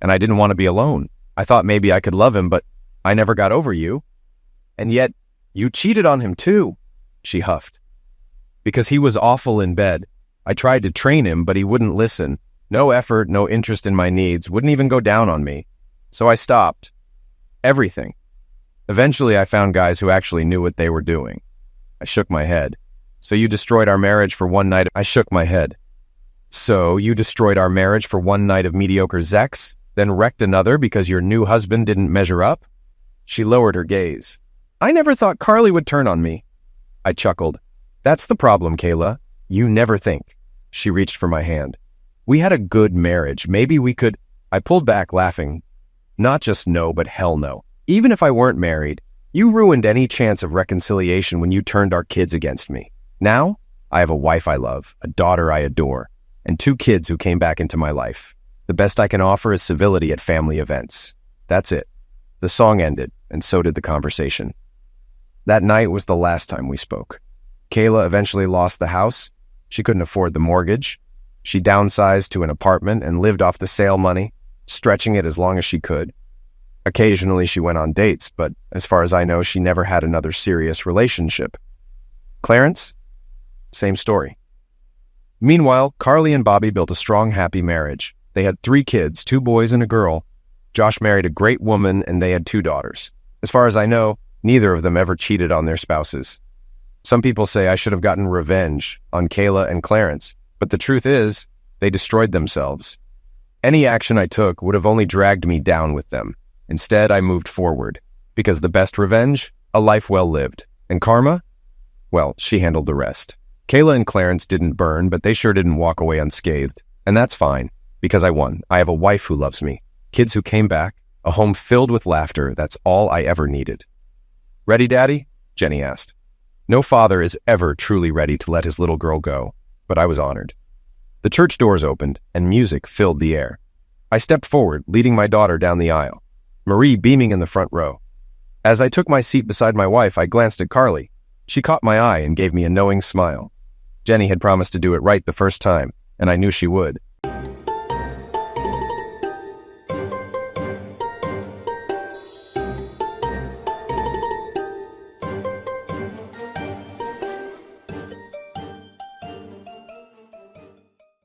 And I didn't want to be alone. I thought maybe I could love him, but I never got over you. And yet, you cheated on him too," she huffed. "Because he was awful in bed. I tried to train him, but he wouldn't listen. No effort, no interest in my needs, wouldn't even go down on me. So I stopped. Everything. Eventually, I found guys who actually knew what they were doing." I shook my head. "So you destroyed our marriage for one night?" I shook my head. "So you destroyed our marriage for one night of mediocre Zex, then wrecked another because your new husband didn't measure up?" She lowered her gaze. "I never thought Carly would turn on me." I chuckled. "That's the problem, Kayla. You never think." She reached for my hand. "We had a good marriage. Maybe we could—" I pulled back, laughing. "Not just no, but hell no. Even if I weren't married, you ruined any chance of reconciliation when you turned our kids against me. Now, I have a wife I love, a daughter I adore, and 2 kids who came back into my life. The best I can offer is civility at family events. That's it." The song ended, and so did the conversation. That night was the last time we spoke. Kayla eventually lost the house. She couldn't afford the mortgage. She downsized to an apartment and lived off the sale money, stretching it as long as she could. Occasionally she went on dates, but as far as I know, she never had another serious relationship. Clarence? Same story. Meanwhile, Carly and Bobby built a strong, happy marriage. They had 3 kids, 2 boys and a girl. Josh married a great woman, and they had 2 daughters. As far as I know, neither of them ever cheated on their spouses. Some people say I should have gotten revenge on Kayla and Clarence, but the truth is, they destroyed themselves. Any action I took would have only dragged me down with them. Instead, I moved forward, because the best revenge, a life well lived. And karma? Well, she handled the rest. Kayla and Clarence didn't burn, but they sure didn't walk away unscathed. And that's fine, because I won. I have a wife who loves me, kids who came back, a home filled with laughter. That's all I ever needed. "Ready, Daddy?" Jenny asked. No father is ever truly ready to let his little girl go, but I was honored. The church doors opened, and music filled the air. I stepped forward, leading my daughter down the aisle, Marie beaming in the front row. As I took my seat beside my wife, I glanced at Carly. She caught my eye and gave me a knowing smile. Jenny had promised to do it right the first time, and I knew she would.